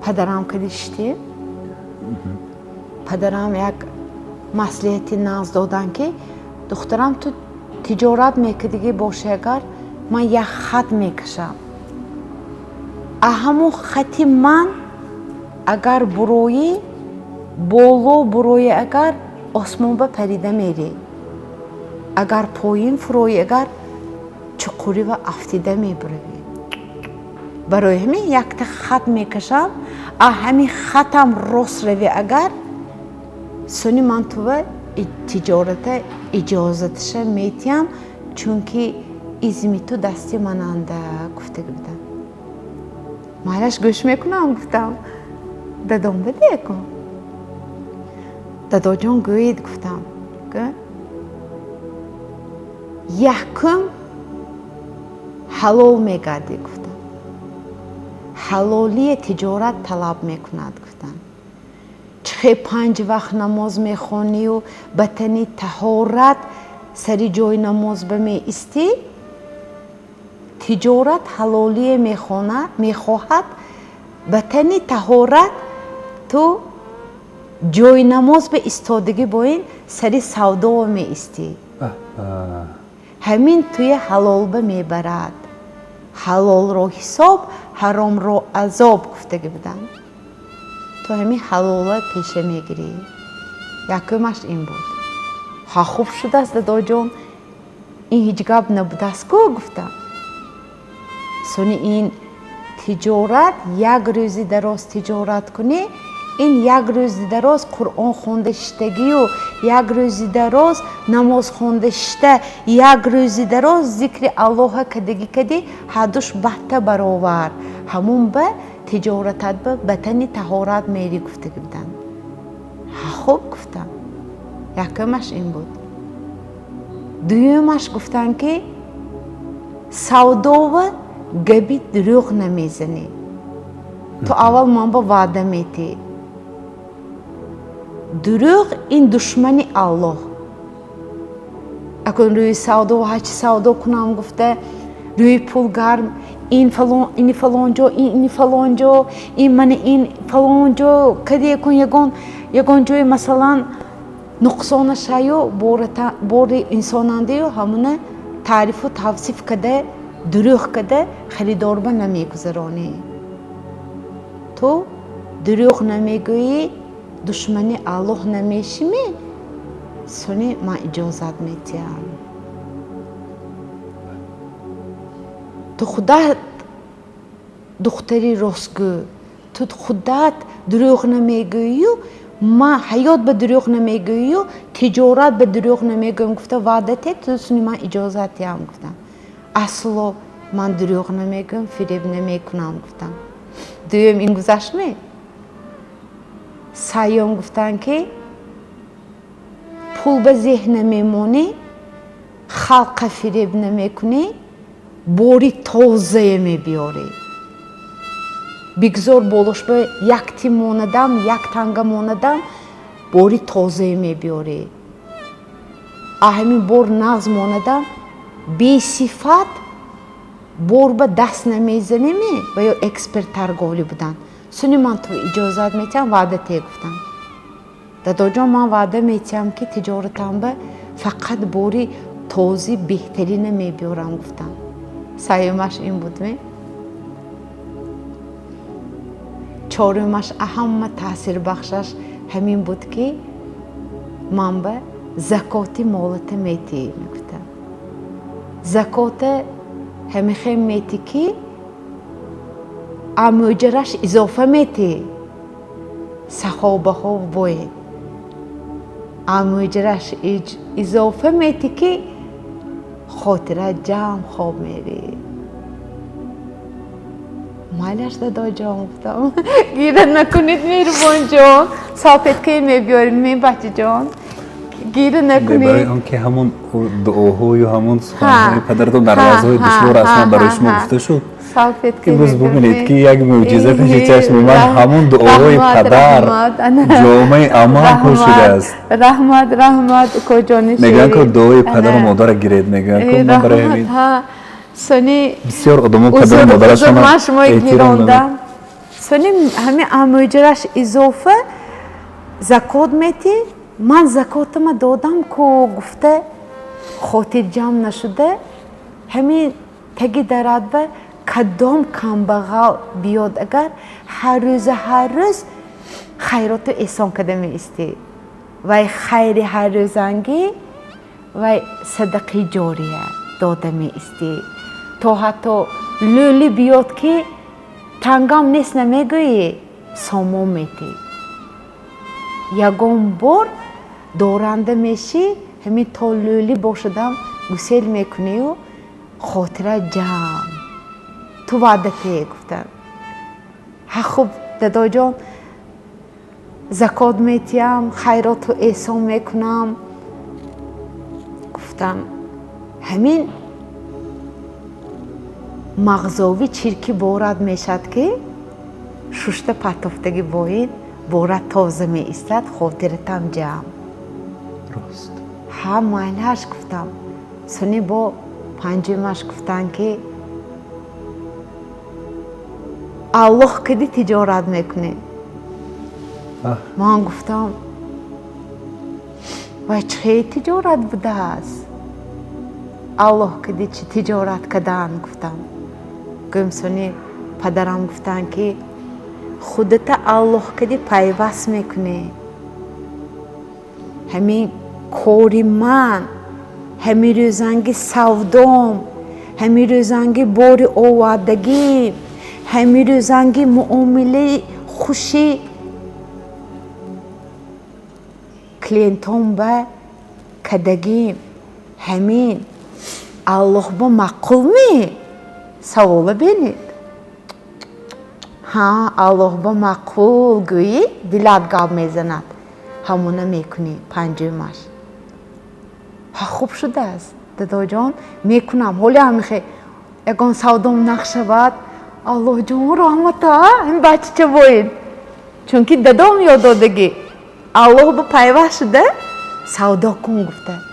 پدرم کدیشتی پدرم یک مسئولیتی ناز دادن که دخترم تو تجارت میکردی باشه اگر من یک خط میکشم همون خطی من اگر بروی боло бурои агар осмонба парида мерӣ агар поин фурои агар чуқурӣ ва афтида мебуравӣ барои ҳамин якта хат мекашам ҳамин хатам рост равӣ агар сони ман тува тиҷората иҷозаташа метиҳам чунки изми ту дасти мананда гуфта будам майлаш гӯш мекунам гуфтам дадом баде кун дадоҷон гӯед гуфтам якум ҳалол мегардӣ гуфтам ҳалолии тиҷорат талаб мекунад гуфтам чихе 5 вақт намоз мехонию ба тани таҳорат сари ҷои намоз ба меистӣ тиҷорат ҳалолие мехоҳад ба тани таҳорат ту ҷои намоз ба истодагӣ бо ин сари савдо меистӣ ҳамин туи ҳалолба мебарад ҳалолро ҳисоб ҳаромро азоб гуфтагӣ буданд то ҳамин ҳалола пеша мегирӣ якумаш ин буд ҳа хуб шудааст дадоҷон ин ҳеҷ гап набудааст ку гуфтам сони ин тиҷорат як рӯзи дароз тиҷорат кунӣ ин як рӯзи дароз қуръон хонда шиштагию як рӯзи дароз намоз хонда шишта як рӯзи дароз зикри аллоҳа кадагӣ кадӣ ҳадуш баҳта баровар ҳамун ба тиҷоратат ба тани таҳорат мерӣ гуфтагӣ буданд хуб гуфтам якумаш ин буд дуюмаш гуфтанд ки савдова габи дурӯғ намезанӣ то аввал ман ба ваъда метӣ дурӯғ ин душмани аллоҳ акун рӯи савдо ҳачи савдо кунам гуфта рӯи пул гарм ини фалонҷо ини фалонҷо ин мани ин фалонҷо каде кун ягон ҷои масалан нуқсонашаю бори инсонандаю ҳамуна таърифу тавсиф када дурӯғ када харидорба намегузаронӣ ту дурӯғ намегӯӣ душмани аллоҳ намешимӣ сони ман иҷозат метиҳам ту худат духтари ростгӯ ту худат дурӯғ намегӯию ман ҳаёт ба дурӯғ намегӯию тиҷорат ба дурӯғ намегӯям гуфта ваъдате ту сони ман иҷозат диҳам гуфтам асло ман дурӯғ намегӯям фиреб намекунам гуфтам дуюм ин гузаштме саём гуфтанд ки пул ба зеҳн намемонӣ халқа фиреб намекунӣ бори тозае мебиёрӣ бигзор болош ба як тим монадам як танга монадам бори тозае мебиёрӣ ҳамин бор нағз монадам бесифат бор ба даст намезанеме ва ё эксперт тарговлӣ буданд сони ман ту иҷозат метиҳам ваъдате гуфтам дадоҷон ман ваъда метиҳам ки тиҷоратамба фақат бори този беҳтарина мебиёрам гуфтам сеюмаш ин будме чорумаш аҳама таъсирбахшаш ҳамин буд ки ман ба закоти молата метӣ гуфтам закота ҳамихем метӣ ки амӯҷараш изофа метӣ сахобаҳо вое амӯҷараш изофа метӣ ки хотира ҷамъ хоб мерӣ майлаш дадоҷон гуфтам гира накунед меҳрубонҷон салфеткае мебиёред ме бачаҷон гира накунед барои он ки ҳамон дуоҳою ҳамон суханҳои падаратон дар лаҳзаҳои душвор аслан барои шумо гуфта шуд ки боз бубинед ки як мӯъҷиза пеши чашми ман ҳамон дуоҳои падар ҷомаи амал ҳо шудааст раҳмат раҳмат укоҷони мегӯянд ки дуои падару модара гиред мегӯянд ки ман барои ҳамин сони бисёр одамон падару модарашонро эҳтиром намед سونی همین اموجرش اضافه زکات میتی من زکاتم دادم که گفته خاطر جمع نشده همین تگی درد به کدام کمبغال بیاد اگر هر روز خیرات احسان کده می استی و خیر هر روزنگی و صدقه جاریه داده می استی تا حتی لولی بیاد که تنگم نیست نمیگویی سامان میتی یگان بار دارنده میشی همین تا لولی باشدم گسیل میکنی و خاطره جمع تو وعدتی گفتم خوب دادا جان زکات میتیم خیرات رو احسان میکنم گفتم همین مغزاوی چیرکی بارد میشد که ششته پتافتگی باید بارد تازه می ایستد خاطرتم جمع درست هم معنیش گفتم سنی با پنجمش گفتن که الله کدی تجارت میکنه من گفتم و چه تجارت بوده است الله کدی چه تجارت کردن گفتم گمسونی پدرم گفتن که خودت الله کدی پیوست میکنه همین کوری من همین روزنگی سودام همین روزنگی باری آوردگی همین روزنگی معامله خوشی کلینتون به کدگی همین الله با مقل می سوال بینید ها الله با مقل گویی دلت گاب میزند همونه میکنی پنجمش ها خوب شده است دادا جان میکنم حالی همیخه اگان سودام نخشود الله جان رحمت ها این بچه چه باید چون که دادام یاد دادگی الله با پیوست شده سودا کن گفته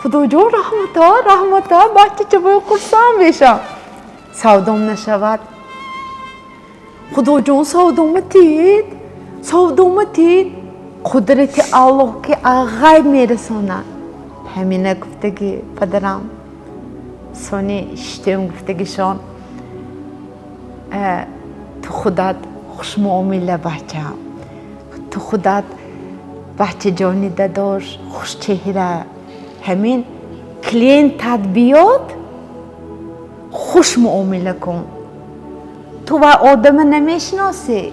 خدا جان رحمت ها بچه چه باید خورسان بشم سودام نشود خدا جان سودام تید قدرت الله که غیب میرساند همینه گفتگی پدرم سونی شتیم گفتگیشان تو خودت خوش معامله بچم تو خودت بچه جانی داداش خوش چهره همین کلینتت بیاد خوش معامله کن تو و آدم نمیشناسی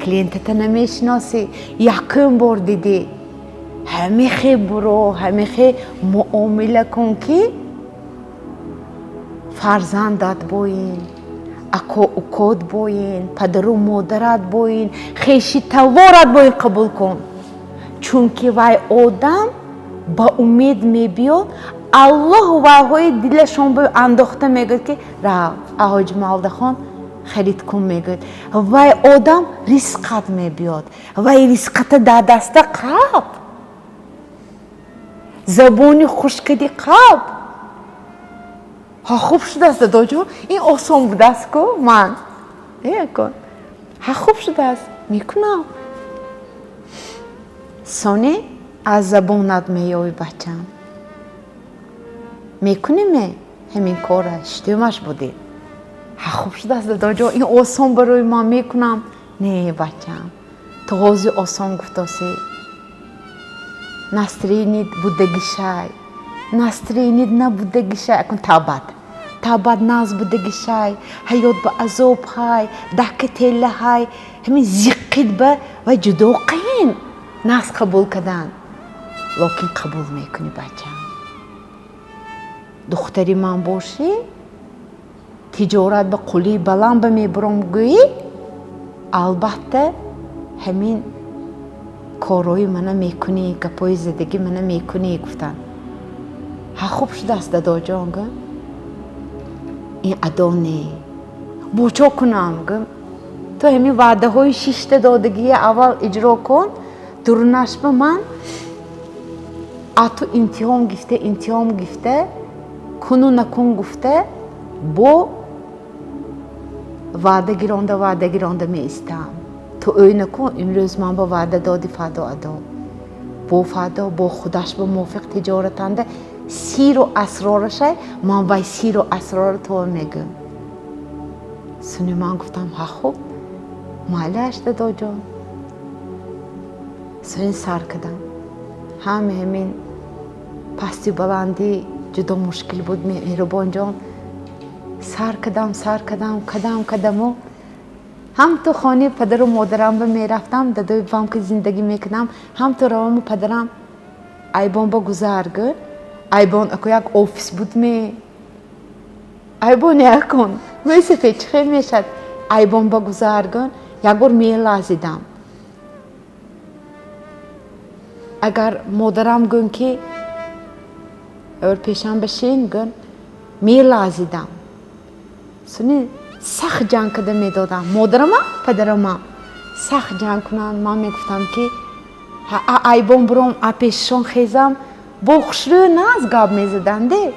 کلینتت نمیشناسی یکم بار دیدی همیخه برو همیخه معامله کن که فرزندت باین اکو اکود باین پدر و مادرت باین خیشی توارت باین قبول کن چون که وای آدم با امید میبیاد الله وای دلشون به انداخته میگه که را حاج مالده خان خرید کن میگه وای آدم رزقت میبیاد وای رزقت در دست قلب زبانی خوش کردی قلب ها خوب شده است دادا جان این آسان بوده است که من کن ها خوب شده است میکنم سانی از زبانت میایی بچم میکنیم همین کار اشتیمش بودی ها خوب شده است دادا جان این آسان برای من میکنم نه بچم تو غازی آسان گفتاسی نسترینید بودگی شای نسترینید نبودگی شای کن تابت ناز بودگی شای حیات با عذاب های دهک تیله های همین زیقید به و جدا قین ناز قبول کردن لیکن قبول میکنی بچم دختری من باشی تجارت به قولی بلند به میبرم گویی البته همین کارای منو میکنی گپای زدگی منو میکنی گفتن ها خوب شده است دادا جان این ادا نه بوچو کنم تو همین وعده های شیشته دادگی اول اجرا کن درونش به من اتو امتحان گفته کنو نکن گفته با وعده گیرانده می استم تو اینو کن امروز من با وعده دادی فدا ادا با فدا با خودش با موافق تجارتنده سیر و اسرارشه من وای سیر و اسرار تو میگم سنی من گفتم ها خوب مالش دادا جان سنی سر کدم همین پستی بلندی جدا مشکل بود مهربان جان سر کدم و هم تو خانه پدر و مادرم به میرفتم دادوی بام که زندگی میکنم هم تو روام پدرم ایبان با گذارگن ایبان اکو یک آفیس بود ایبان یکون میشه فکر میشد ایبان با گذارگن یک بار میلازیدم اگر مادرم گن که اور پیشم بشین گن میلازیدم سنی سخت جنگ کده میدادم مادرم پدرم سخت جنگ کنن من میگفتم که ایبان برام اپیشون خیزم بخشرو ناز گاب میزدنده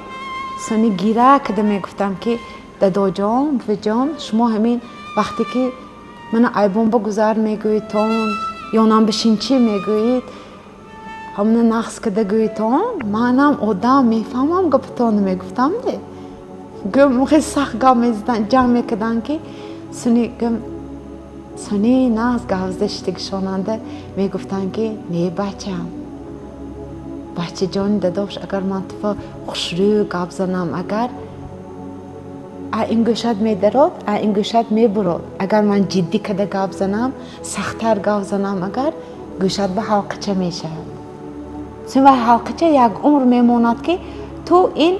سنی گیره کده میگفتم که دادا جان و جان شما همین وقتی که من ایبان با گذار میگویتون یا نام بشین چی میگویید همونه نقص کده گویتون منم آدم میفهمم گفتان میگفتم ده گم خیلی سخت گام میزدن جمع میکردن که سنی ناز گازدشتگ شوننده میگفتن که نه بچه جان داداش اگر من تو خوشرو گاب زنم اگر این گوشت میدرد این گوشت میبرد اگر من جدی کده گاب زنم سختتر گاب زنم اگر گوشت به حلقچه میشه سنی به حلقچه یک عمر میموند که تو این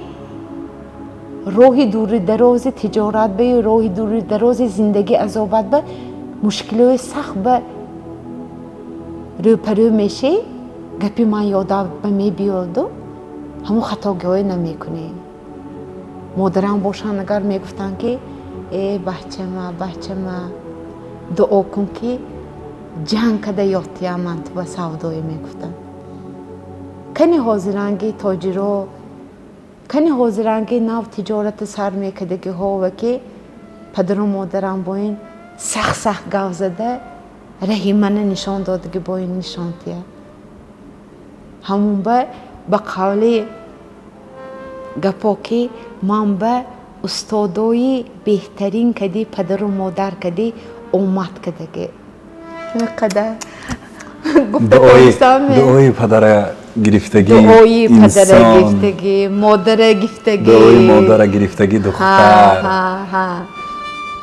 روحی دوری دراز تجارت به روحی دوری دراز زندگی عذابت به مشکل سخت به رو پرو میشه گپی من یادم به می بیاد و همون خطاگاهی نمیکنی مادرم باشن اگر میگفتن که ای بچه ما دعا کن که جنگ کده یاتی من تو به سودایی میگفتن کنی حاضرانگی تاجرو کنی حاضرانگی نو تجارت سر میکدگی ها و که پدر و مادرم با این سخت گاو زده رهی من نشان دادگی با این نشانتیه همون به قولی گپا که من به استادای بهترین کدی پدر و مادر کدی اومد کدگی قدر دعای پدر گرفتگی مادر گرفتگی دعای مادر گرفتگی دختر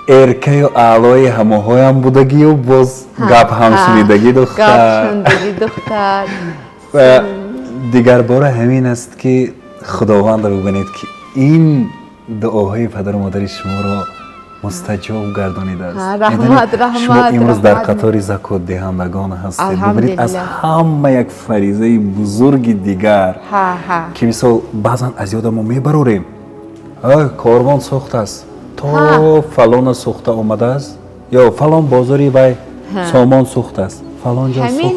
ارکه و اعلای همه هم بودگی و باز گپ هم شنیدگی دختر و دیگر باره همین است که خداوند رو ببینید که این دعاهای پدر و مادر شما را مستجاب گردانیده است. رحمت شما امروز در قطار زکات دهندگان هستید. ببینید از همه یک فریضه بزرگ دیگر که مثلا بعضا از یاد ما میبروریم کاروان ساخته است تا فلان ساخته آمده است یا فلان بازاری وای سامان ساخته است فلان جا ساخته